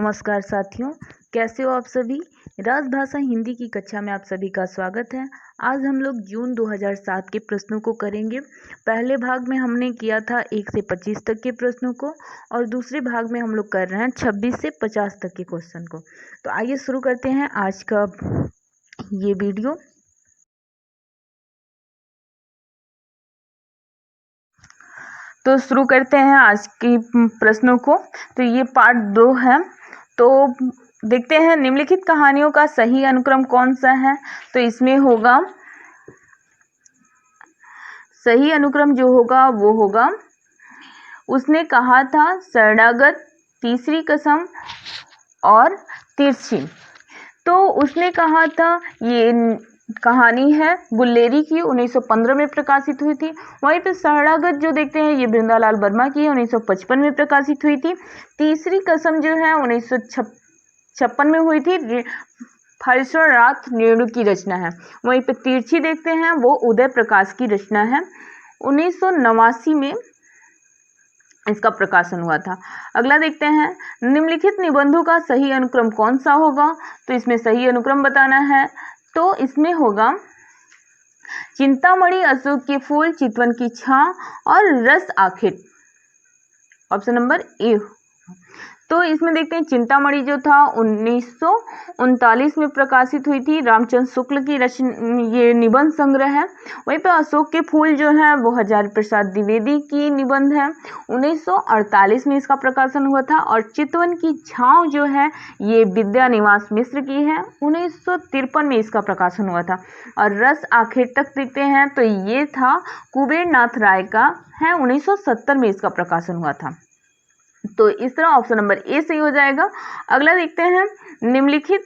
नमस्कार साथियों, कैसे हो आप सभी। राजभाषा हिंदी की कक्षा में आप सभी का स्वागत है। आज हम लोग जून 2007 के प्रश्नों को करेंगे। पहले भाग में हमने किया था 1 से 25 तक के प्रश्नों को और दूसरे भाग में हम लोग कर रहे हैं 26 से 50 तक के क्वेश्चन को। तो आइए शुरू करते हैं आज का ये वीडियो। तो शुरू करते हैं आज की प्रश्नों को। तो ये पार्ट 2 है। तो देखते हैं निम्नलिखित कहानियों का सही अनुक्रम कौन सा है। तो इसमें होगा सही अनुक्रम जो होगा वो होगा, उसने कहा था शरणागत, तीसरी कसम और तिरछी। तो उसने कहा था ये कहानी है गुल्लेरी की, 1915 में प्रकाशित हुई थी। वहीं पे शरणागत जो देखते हैं ये बृंदालाल वर्मा की 1955 में प्रकाशित हुई थी। तीसरी कसम जो है 1956 में हुई थी, फलस्वरात नेहरू की रचना है। वहीं पे तिरछी देखते हैं वो उदय प्रकाश की रचना है, 1989 में इसका प्रकाशन हुआ था। अगला देखते हैं निम्नलिखित निबंधों का सही अनुक्रम कौन सा होगा। तो इसमें सही अनुक्रम बताना है। तो इसमें होगा चिंतामणि, अशोक के फूल, चितवन की छां और रस आखिर, ऑप्शन नंबर ए। तो इसमें देखते हैं चिंतामणि जो था 1939 में प्रकाशित हुई थी, रामचंद्र शुक्ल की ये निबंध संग्रह है। वहीं पे अशोक के फूल जो है वो हजारी प्रसाद द्विवेदी की निबंध है, 1948 में इसका प्रकाशन हुआ था। और चितवन की छांव जो है ये विद्यानिवास मिश्र की है, 1953 में इसका प्रकाशन हुआ था। और रस आखिर तक देखते हैं तो ये था कुबेर नाथ राय का है, 1970 में इसका प्रकाशन हुआ था। तो इस तरह ऑप्शन नंबर ए सही हो जाएगा। अगला देखते हैं निम्नलिखित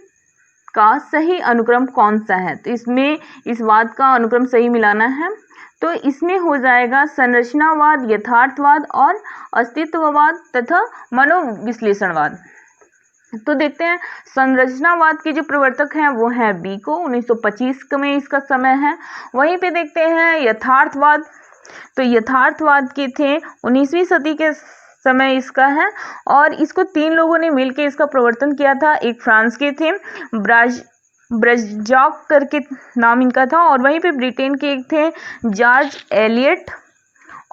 का सही अनुक्रम कौन सा है। तो इसमें इस वाद का अनुक्रम सही मिलाना है। तो इसमें हो जाएगा संरचनावाद, यथार्थवाद और अस्तित्ववाद तथा मनोविश्लेषणवाद। तो देखते हैं संरचनावाद के जो प्रवर्तक हैं वो हैं बीको, 1925 में इसका समय है। वहीं पे देखते हैं यथार्थवाद, तो यथार्थवाद के थे 19वीं सदी के समय इसका है। और इसको 3 लोगों ने मिलकर इसका प्रवर्तन किया था। एक फ्रांस के थे, ब्रजॉक करके नाम इनका था, और वहीं पे ब्रिटेन के एक थे जॉर्ज एलियट,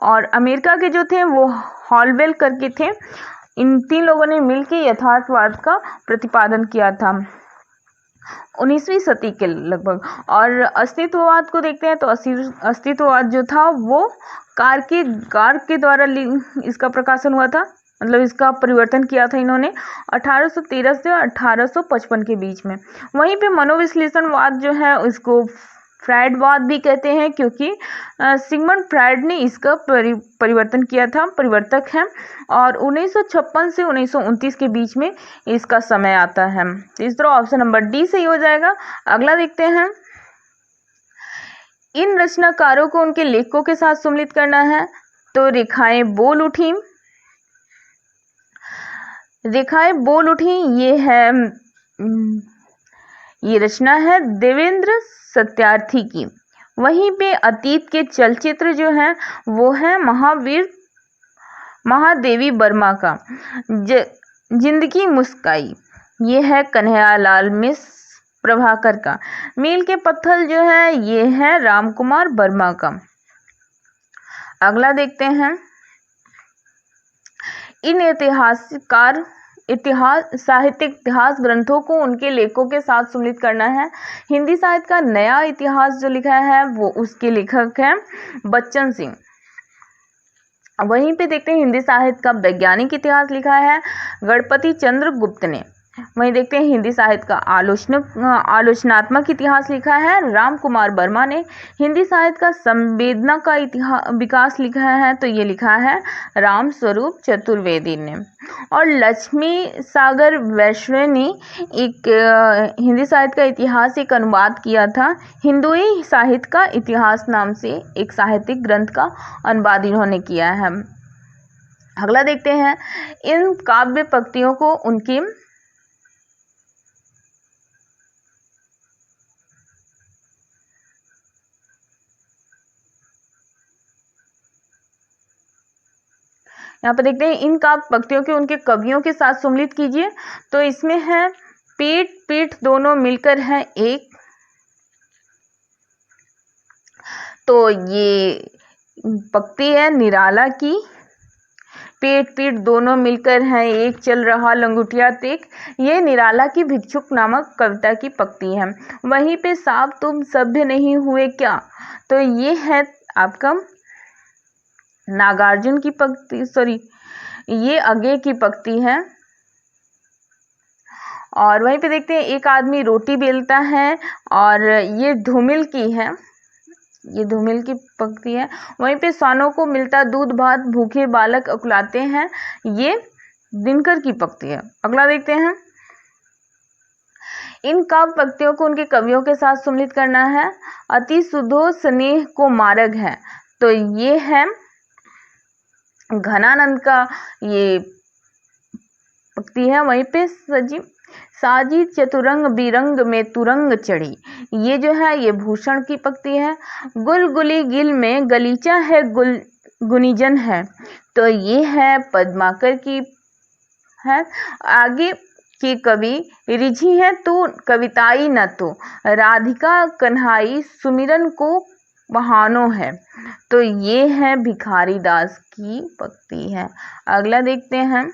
और अमेरिका के जो थे वो हॉलवेल करके थे। इन 3 लोगों ने मिलकर यथार्थवाद का प्रतिपादन किया था 19वीं सदी के लगभग। और अस्तित्ववाद को देखते हैं तो अस्तित्ववाद जो था वो कार के द्वारा इसका प्रकाशन हुआ था, मतलब इसका परिवर्तन किया था इन्होंने 1813 से 1855 के बीच में। वहीं पे मनोविश्लेषणवाद जो है इसको फ्रायडवाद भी कहते हैं, क्योंकि सिगमंड फ्रायड ने इसका परिवर्तन किया था, परिवर्तक है। और 1956 से 1929 के बीच में इसका समय आता है। तो इस तरह ऑप्शन नंबर डी सही हो जाएगा। अगला देखते हैं इन रचनाकारों को उनके लेखकों के साथ सम्मिलित करना है। तो रेखाएं बोल उठी, ये है ये रचना है देवेंद्र सत्यार्थी की। वहीं पे अतीत के चलचित्र जो है वो है महादेवी वर्मा का जिंदगी मुस्काई, ये है कन्हैयालाल मिश्र प्रभाकर का। मील के पत्थर जो है ये है रामकुमार वर्मा का। अगला देखते हैं इन साहित्यिक इतिहास ग्रंथों को उनके लेखकों के साथ सम्मिलित करना है। हिंदी साहित्य का नया इतिहास जो लिखा है वो उसके लेखक हैं बच्चन सिंह। वहीं पे देखते हैं हिंदी साहित्य का वैज्ञानिक इतिहास लिखा है गणपति चंद्र गुप्त ने। वहीं देखते हैं हिंदी साहित्य का आलोचनात्मक इतिहास लिखा है राम कुमार वर्मा ने। हिंदी साहित्य का संवेदना का विकास लिखा है तो ये लिखा है राम स्वरूप चतुर्वेदी ने। और लक्ष्मी सागर वैष्णव ने एक हिंदी साहित्य का इतिहास एक अनुवाद किया था। हिंदुई साहित्य का इतिहास नाम से एक साहित्यिक ग्रंथ का अनुवाद इन्होंने किया है। अगला देखते हैं इन काव्य पंक्तियों को उनकी यहाँ पर देखते हैं इन काव्य पंक्तियों के उनके कवियों के साथ सम्मिलित कीजिए। तो इसमें है पीठ पीठ दोनों मिलकर है एक, तो ये पंक्ति है निराला की। पेट पीठ दोनों मिलकर हैं एक, चल रहा लंगोटिया तेक, ये निराला की भिक्षुक नामक कविता की पंक्ति है। वहीं पे साहब तुम सभ्य नहीं हुए क्या, तो ये है आपका नागार्जुन की पंक्ति, सॉरी ये अगे की पंक्ति है। और वहीं पे देखते हैं एक आदमी रोटी बेलता है और ये धूमिल की है, ये धूमिल की पंक्ति है। वहीं पे स्वानों को मिलता दूध भात, भूखे बालक अकुलाते हैं, ये दिनकर की पंक्ति है। अगला देखते हैं इन काव्य पंक्तियों को उनके कवियों के साथ सम्मिलित करना है। अति सुधो स्नेह को मार्ग है, तो ये है घनानंद का ये पंक्ति है। वहीं पे साजी चतुरंग बिरंग में तुरंग चढ़ी, ये जो है ये भूषण की पंक्ति है। गुलगुली गिल में गलीचा है गुनीजन है, तो ये है पद्माकर की है। आगे की कवि रिझी है तो कविताई न तो, राधिका कन्हाई सुमिरन को बहानो है, तो ये है भिखारी दास की पंक्ति है। अगला देखते हैं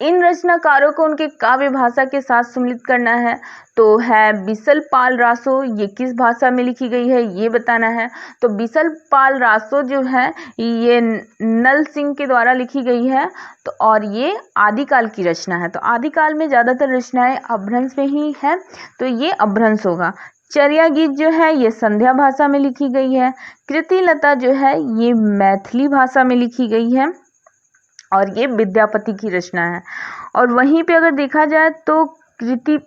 इन रचनाकारों को उनके काव्य भाषा के साथ सम्मिलित करना है। तो है बिसल पाल रासो, ये किस भाषा में लिखी गई है ये बताना है। तो बिसल पाल रासो जो है ये नल सिंह के द्वारा लिखी गई है, तो और ये आदिकाल की रचना है। तो आदिकाल में ज़्यादातर रचनाएं अपभ्रंश में ही है, तो ये अपभ्रंश होगा। चर्या गीत जो है ये संध्या भाषा में लिखी गई है। कृति लता जो है ये मैथिली भाषा में लिखी गई है और ये विद्यापति की रचना है। और वहीं पे अगर देखा जाए तो कीर्ति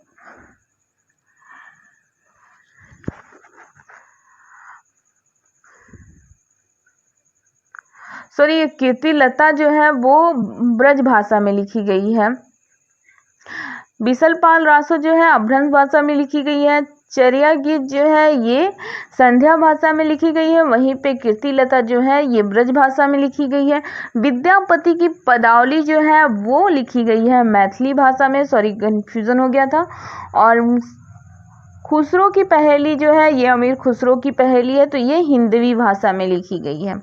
लता जो है वो ब्रज भाषा में लिखी गई है। बिसलपाल रासो जो है अपभ्रंश भाषा में लिखी गई है। चर्या गीत जो है ये संध्या भाषा में लिखी गई है। वहीं पे कीर्ति लता जो है ये ब्रज भाषा में लिखी गई है। विद्यापति की पदावली जो है वो लिखी गई है मैथिली भाषा में, सॉरी कंफ्यूजन हो गया था। और खुसरो की पहेली जो है ये अमीर खुसरो की पहेली है, तो ये हिंदवी भाषा में लिखी गई है।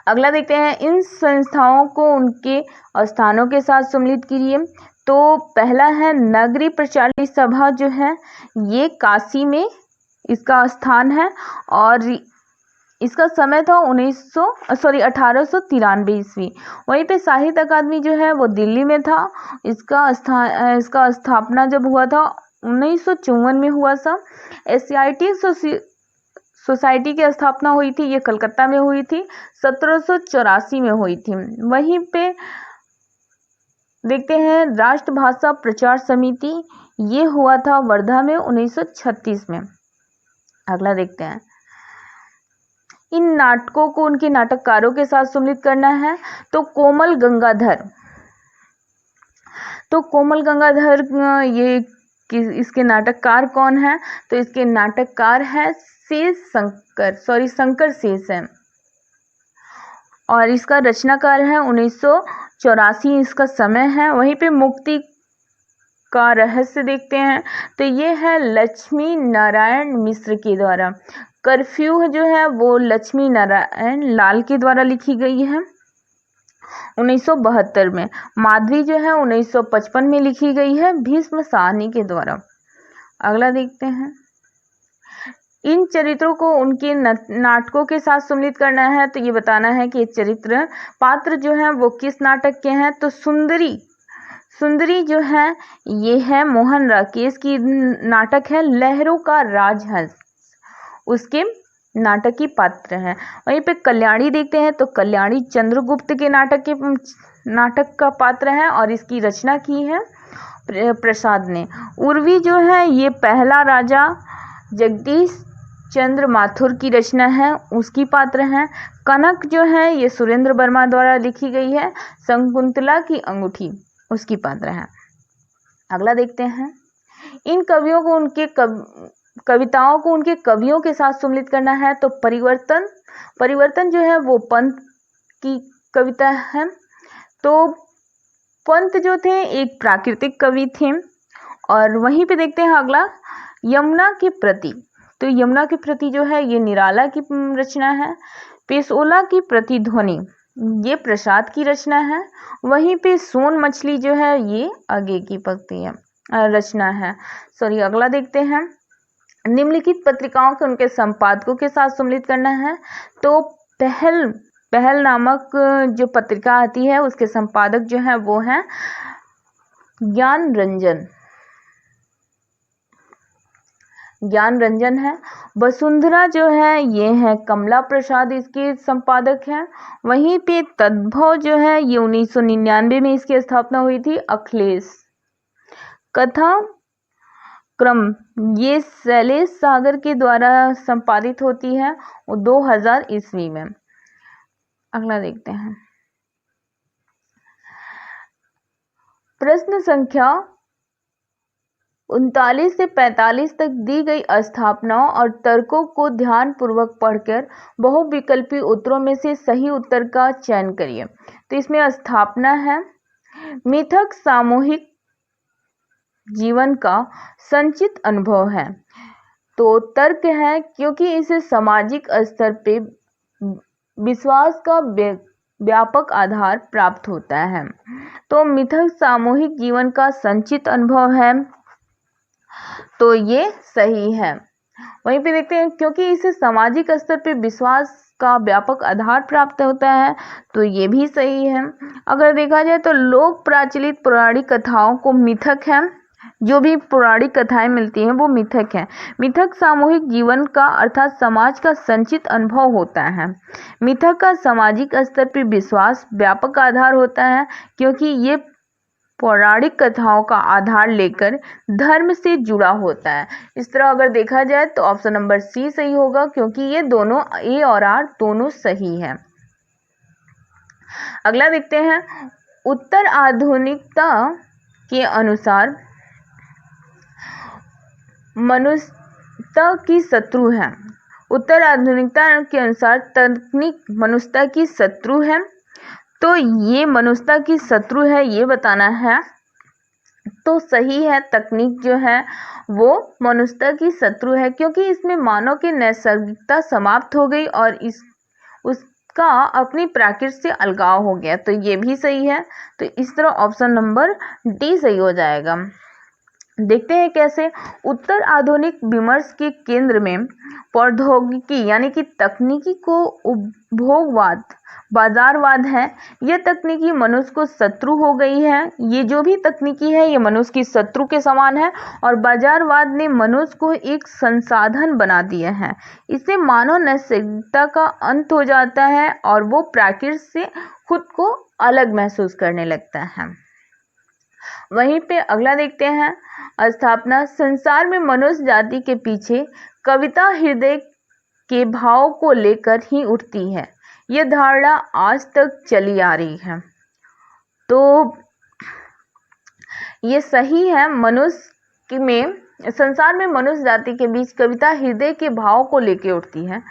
अगला देखते हैं इन संस्थाओं को उनके स्थानों के साथ सम्मिलित कीजिए। तो पहला है नगरी प्रचारित सभा जो है ये काशी में इसका स्थान है और इसका समय था 1893 ईस्वी। वहीं पे साहित्य अकादमी जो है वो दिल्ली में था। इसका स्थापना जब हुआ था 1954 में हुआ था। एशियाटिक सोसाइटी की स्थापना हुई थी, ये कलकत्ता में हुई थी, 1784 में हुई थी। वहीं पे देखते हैं राष्ट्रभाषा प्रचार समिति, ये हुआ था वर्धा में 1936 में। अगला देखते हैं इन नाटकों को उनके नाटककारों के साथ सम्मिलित करना है। तो कोमल गंगाधर ये इसके नाटककार कौन है, तो इसके नाटककार है शंकर शेष है और इसका रचनाकार है 1984 इसका समय है। वहीं पे मुक्ति का रहस्य देखते हैं, तो ये है लक्ष्मी नारायण मिश्र के द्वारा। कर्फ्यू जो है वो लक्ष्मी नारायण लाल के द्वारा लिखी गई है 1972 में। माधवी जो है 1955 में लिखी गई है भीष्म साहनी के द्वारा। अगला देखते हैं इन चरित्रों को उनके नाटकों के साथ सम्मिलित करना है। तो ये बताना है कि चरित्र पात्र जो है वो किस नाटक के हैं। तो सुंदरी जो है ये है मोहन राकेश की नाटक है लहरों का राजहंस, उसके नाटक की पात्र है। वहीं पे कल्याणी देखते हैं, तो कल्याणी चंद्रगुप्त के नाटक का पात्र है और इसकी रचना की है प्रसाद ने। उर्वी जो है ये पहला राजा जगदीश चंद्र माथुर की रचना है, उसकी पात्र हैं। कनक जो है ये सुरेंद्र वर्मा द्वारा लिखी गई है, शकुंतला की अंगूठी उसकी पात्र है। अगला देखते हैं इन कवियों को उनके कविताओं को उनके कवियों के साथ सम्मिलित करना है। तो परिवर्तन जो है वो पंत की कविता है। तो पंत जो थे एक प्राकृतिक कवि थे। और वहीं पे देखते हैं अगला, यमुना के प्रति। तो यमुना के प्रति जो है ये निराला की रचना है। पेशोला की प्रतिध्वनि ये प्रसाद की रचना है। वहीं पे सोन मछली जो है ये आगे की पंक्ति है, रचना है। सॉरी, अगला देखते हैं, निम्नलिखित पत्रिकाओं के उनके संपादकों के साथ सम्मिलित करना है। तो पहल नामक जो पत्रिका आती है उसके संपादक जो है वो हैं ज्ञान रंजन है। वसुंधरा जो है ये है कमला प्रसाद इसके संपादक हैं। वहीं पे तद्भव जो है ये 1999 में इसकी स्थापना हुई थी, अखिलेश। कथा क्रम ये शैलेश सागर के द्वारा संपादित होती है 2000 ईस्वी में। अगला देखते हैं, प्रश्न संख्या 39 से 45 तक दी गई स्थापनाओं और तर्कों को ध्यान पूर्वक पढ़कर बहुविकल्पी उत्तरों में से सही उत्तर का चयन करिए। तो इसमें स्थापना है, मिथक सामूहिक जीवन का संचित अनुभव है। तो तर्क है क्योंकि इसे सामाजिक स्तर पे विश्वास का व्यापक आधार प्राप्त होता है। तो मिथक सामूहिक जीवन का संचित अनुभव है, तो ये सही है। वहीं पे देखते हैं क्योंकि इसे सामाजिक स्तर पे विश्वास का व्यापक आधार प्राप्त होता है, तो ये भी सही है। अगर देखा जाए तो लोक प्रचलित पौराणिक कथाओं को मिथक है, जो भी पौराणिक कथाएं मिलती हैं वो मिथक है। मिथक सामूहिक जीवन का अर्थात समाज का संचित अनुभव होता है। मिथक का सामाजिक स्तर पर विश्वास व्यापक आधार होता है क्योंकि ये पौराणिक कथाओं का आधार लेकर धर्म से जुड़ा होता है। इस तरह अगर देखा जाए तो ऑप्शन नंबर सी सही होगा क्योंकि ये दोनों ए और आर दोनों सही हैं। अगला देखते हैं, उत्तर आधुनिकता के अनुसार मनुष्यता की शत्रु है। उत्तर आधुनिकता के अनुसार तकनीक मनुष्यता की शत्रु है। तो ये मनुष्यता की शत्रु है ये बताना है, तो सही है। तकनीक जो है वो मनुष्यता की शत्रु है क्योंकि इसमें मानव की नैसर्गिकता समाप्त हो गई और उसका अपनी प्रकृति से अलगाव हो गया। तो ये भी सही है। तो इस तरह ऑप्शन नंबर डी सही हो जाएगा। देखते हैं कैसे, उत्तर आधुनिक विमर्श के केंद्र में प्रौद्योगिकी यानी कि तकनीकी को उपभोगवाद बाजारवाद है। यह तकनीकी मनुष्य को शत्रु हो गई है। ये जो भी तकनीकी है ये मनुष्य की शत्रु के समान है और बाजारवाद ने मनुष्य को एक संसाधन बना दिया है। इससे मानव नैतिकता का अंत हो जाता है और वो प्रकृति से खुद को अलग महसूस करने लगता है। वहीं पे अगला देखते हैं, स्थापना संसार में मनुष्य जाति के पीछे कविता हृदय के भाव को लेकर ही उठती है। यह धारणा आज तक चली आ रही है। तो ये सही है। मनुष्य में संसार में मनुष्य जाति के बीच कविता हृदय के भाव को लेकर उठती है।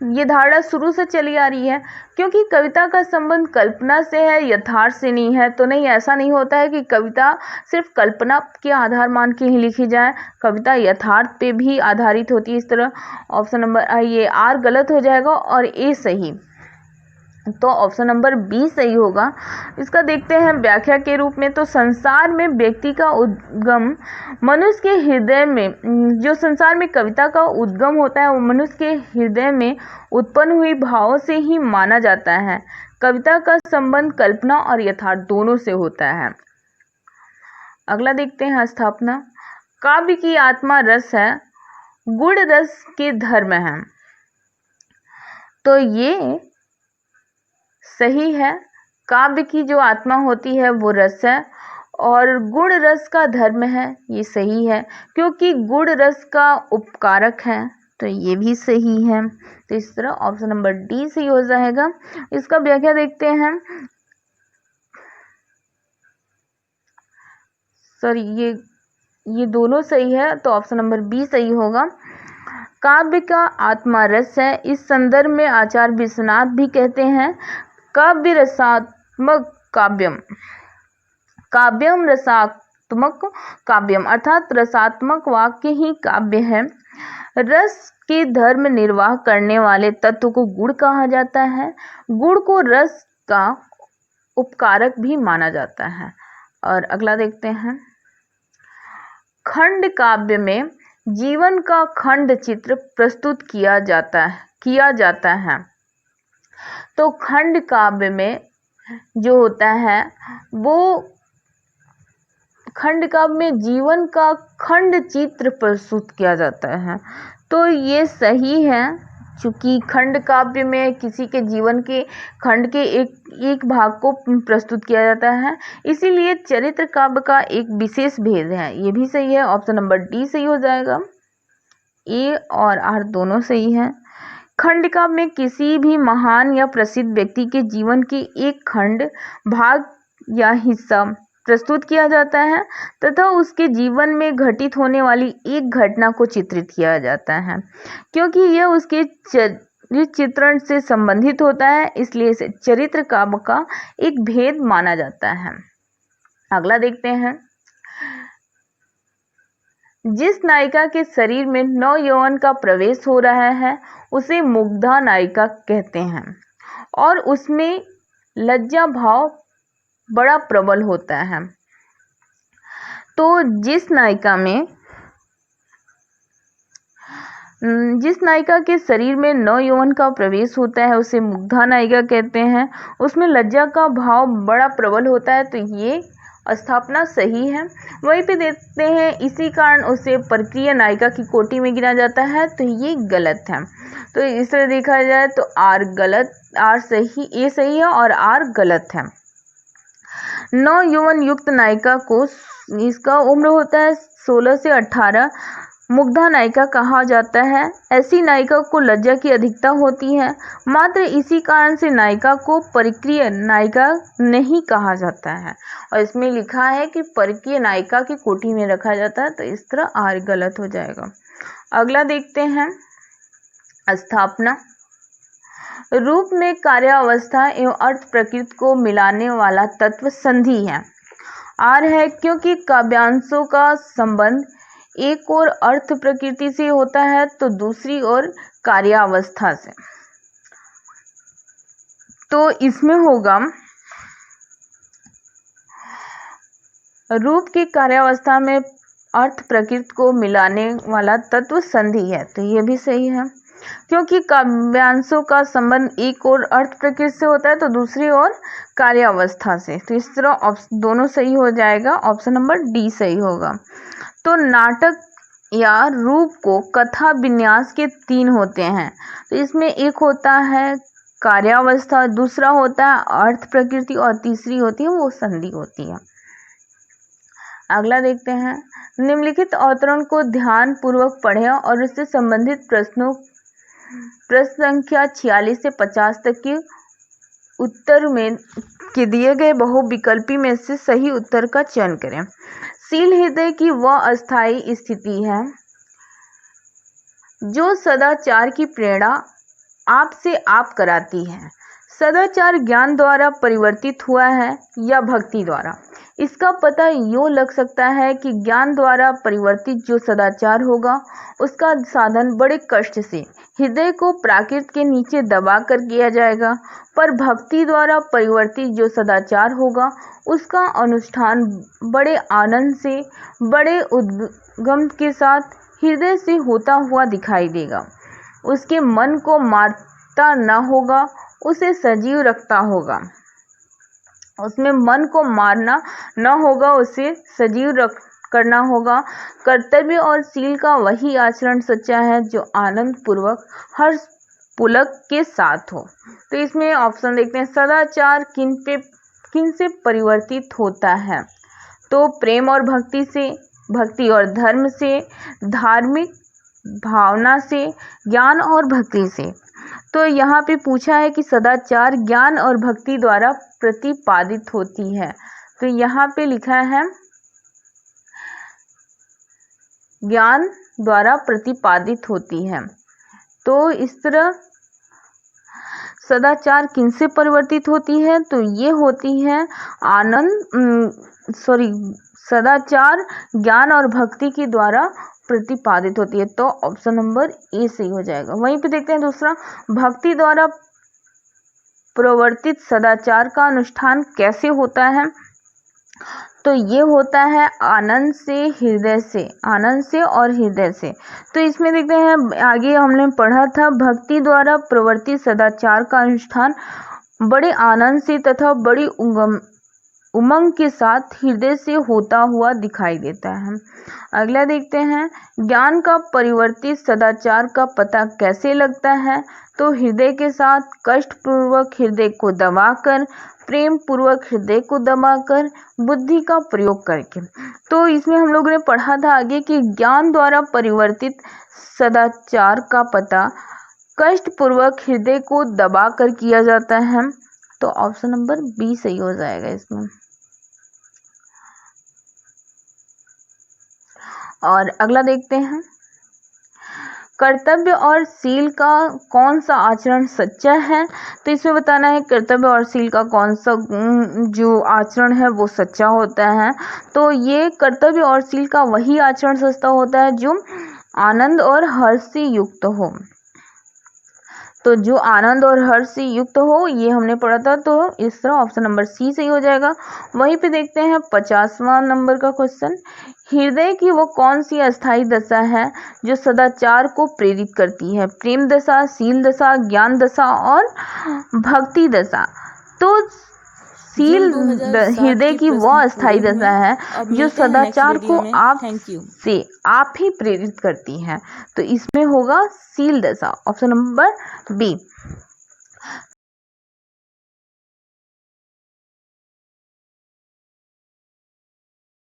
ये धारणा शुरू से चली आ रही है क्योंकि कविता का संबंध कल्पना से है, यथार्थ से नहीं है। तो नहीं, ऐसा नहीं होता है कि कविता सिर्फ कल्पना के आधार मान के ही लिखी जाए, कविता यथार्थ पे भी आधारित होती है। इस तरह ऑप्शन नंबर ये आर गलत हो जाएगा और ए सही। तो ऑप्शन नंबर बी सही होगा। इसका देखते हैं व्याख्या के रूप में, तो संसार में व्यक्ति का उद्गम मनुष्य के हृदय में, जो संसार में कविता का उद्गम होता है वो मनुष्य के हृदय में उत्पन्न हुई भावों से ही माना जाता है। कविता का संबंध कल्पना और यथार्थ दोनों से होता है। अगला देखते हैं, स्थापना काव्य की आत्मा रस है, गुण रस के धर्म है। तो ये सही है। काव्य की जो आत्मा होती है वो रस है और गुण रस का धर्म है, ये सही है क्योंकि गुण रस का उपकारक है। तो ये भी सही है। तो इस तरह ऑप्शन नंबर डी सही हो जाएगा। इसका व्याख्या देखते हैं। सॉरी, ये दोनों सही है, तो ऑप्शन नंबर बी सही होगा। काव्य का आत्मा रस है। इस संदर्भ में आचार्य विश्वनाथ भी कहते हैं काव्य रसात्मक काव्यम, काव्यम रसात्मक काव्यम अर्थात रसात्मक वाक्य ही काव्य है। रस के धर्म निर्वाह करने वाले तत्व को गुण कहा जाता है। गुण को रस का उपकारक भी माना जाता है। और अगला देखते हैं, खंड काव्य में जीवन का खंड चित्र प्रस्तुत किया जाता है। तो खंड काव्य में जो होता है वो खंड काव्य में जीवन का खंड चित्र प्रस्तुत किया जाता है। तो ये सही है, चूंकि खंड काव्य में किसी के जीवन के खंड के एक भाग को प्रस्तुत किया जाता है, इसीलिए चरित्र काव्य का एक विशेष भेद है। ये भी सही है, ऑप्शन नंबर डी सही हो जाएगा। ए और आर दोनों सही है। खंड काव्य में किसी भी महान या प्रसिद्ध व्यक्ति के जीवन के एक खंड, भाग या हिस्सा प्रस्तुत किया जाता है तथा उसके जीवन में घटित होने वाली एक घटना को चित्रित किया जाता है। क्योंकि यह उसके चित्रण से संबंधित होता है, इसलिए इसे चरित्र काव्य का एक भेद माना जाता है। अगला देखते हैं, जिस नायिका के शरीर में नव यौवन का प्रवेश हो रहा है उसे मुग्धा नायिका कहते हैं और उसमें लज्जा भाव बड़ा प्रबल होता है। तो जिस नायिका के शरीर में नव यौवन का प्रवेश होता है उसे मुग्धा नायिका कहते हैं, उसमें लज्जा का भाव बड़ा प्रबल होता है। तो ये स्थापना सही है। वहीं पे देखते हैं, इसी कारण उसे परकीय नायिका की कोटि में गिना जाता है, तो ये गलत है। तो इस तरह देखा जाए तो ए सही है और आर गलत है। नव यौवन युक्त नायिका को इसका उम्र होता है 16 से 18, मुग्धा नायिका कहा जाता है। ऐसी नायिका को लज्जा की अधिकता होती है, मात्र इसी कारण से नायिका को परकीय नायिका नहीं कहा जाता है। और इसमें लिखा है कि परकीय नायिका की कोटि में रखा जाता है, तो इस तरह आर गलत हो जाएगा। अगला देखते हैं, स्थापना। रूप में कार्यावस्था एवं अर्थ प्रकृति को मिलाने वाला तत्व संधि है। आर है, क्योंकि काव्यांशों का संबंध एक और अर्थ प्रकृति से होता है तो दूसरी ओर कार्यावस्था से। तो इसमें होगा रूप की कार्यावस्था में अर्थ प्रकृति को मिलाने वाला तत्व संधि है, तो ये भी सही है। क्योंकि काव्यांशों का संबंध एक और अर्थ प्रकृति से होता है तो दूसरी ओर कार्यावस्था से, तो इस तरह दोनों सही हो जाएगा, ऑप्शन नंबर डी सही होगा। तो नाटक या रूप को कथा विन्यास के 3 होते हैं, तो इसमें एक होता है कार्यावस्था, दूसरा होता है अर्थ प्रकृति और तीसरी होती है वो संधि होती है। अगला देखते हैं, निम्नलिखित अवतरण को ध्यान पूर्वक पढ़ें और उससे संबंधित प्रश्न संख्या 46 से 50 तक के उत्तर में के दिए गए बहुविकल्पी में से सही उत्तर का चयन करें। शील हृदय की वह अस्थायी स्थिति है जो सदाचार की प्रेरणा आपसे आप कराती है। सदाचार ज्ञान द्वारा परिवर्तित हुआ है या भक्ति द्वारा? इसका पता यूँ लग सकता है कि ज्ञान द्वारा परिवर्तित जो सदाचार होगा उसका साधन बड़े कष्ट से हृदय को प्राकृत के नीचे दबा कर किया जाएगा, पर भक्ति द्वारा परिवर्तित जो सदाचार होगा उसका अनुष्ठान बड़े आनंद से, बड़े उद्गम के साथ हृदय से होता हुआ दिखाई देगा। उसके मन को मारता न होगा, उसे सजीव रखता होगा। उसमें मन को मारना न होगा, उसे सजीव करना होगा। कर्तव्य और शील का वही आचरण सच्चा है जो आनंद पूर्वक हर्ष पुलक के साथ हो। तो इसमें ऑप्शन देखते हैं, सदाचार किन से परिवर्तित होता है? तो प्रेम और भक्ति से, भक्ति और धर्म से, धार्मिक भावना से, ज्ञान और भक्ति से। तो यहाँ पे पूछा है कि सदाचार ज्ञान और भक्ति द्वारा प्रतिपादित होती है, तो यहाँ पे लिखा है ज्ञान द्वारा प्रतिपादित होती है। तो इस तरह सदाचार किनसे परिवर्तित होती है? तो ये होती है सदाचार ज्ञान और भक्ति के द्वारा प्रतिपादित होती है। तो ऑप्शन नंबर ए सही हो जाएगा। वहीं पे देखते हैं दूसरा, भक्ति द्वारा प्रवर्तित सदाचार का अनुष्ठान कैसे होता है? तो ये होता है आनंद से, हृदय से, आनंद से और हृदय से। तो इसमें देखते हैं, आगे हमने पढ़ा था, भक्ति द्वारा प्रवर्तित सदाचार का अनुष्ठान बड़े आनंद से तथा बड़ी उमंग के साथ हृदय से होता हुआ दिखाई देता है। अगला देखते हैं, ज्ञान का परिवर्तित सदाचार का पता कैसे लगता है? तो हृदय के साथ, कष्ट पूर्वक हृदय को दबाकर, प्रेम पूर्वक हृदय को दबाकर, बुद्धि का प्रयोग करके। तो इसमें हम लोगों ने पढ़ा था आगे कि ज्ञान द्वारा परिवर्तित सदाचार का पता कष्ट पूर्वक हृदय को दबाकर किया जाता है। तो ऑप्शन नंबर बी सही हो जाएगा इसमें। और अगला देखते हैं, कर्तव्य और शील का कौन सा आचरण सच्चा है? तो इसमें बताना है कर्तव्य और शील का कौन सा जो आचरण है वो सच्चा होता है। तो ये कर्तव्य और शील का वही आचरण सच्चा होता है जो आनंद और हर्ष से युक्त हो। तो जो आनंद और हर्ष से युक्त हो, ये हमने पढ़ा था। तो इस तरह ऑप्शन नंबर सी सही हो जाएगा। वहीं पे देखते हैं 50वां नंबर का क्वेश्चन, हृदय की वो कौन सी अस्थायी दशा है जो सदाचार को प्रेरित करती है? प्रेम दशा, शील दशा, ज्ञान दशा और भक्ति दशा। तो शील हृदय की वो अस्थायी दशा है जो सदाचार को आप ही प्रेरित करती है। तो इसमें होगा शील दशा, ऑप्शन नंबर बी।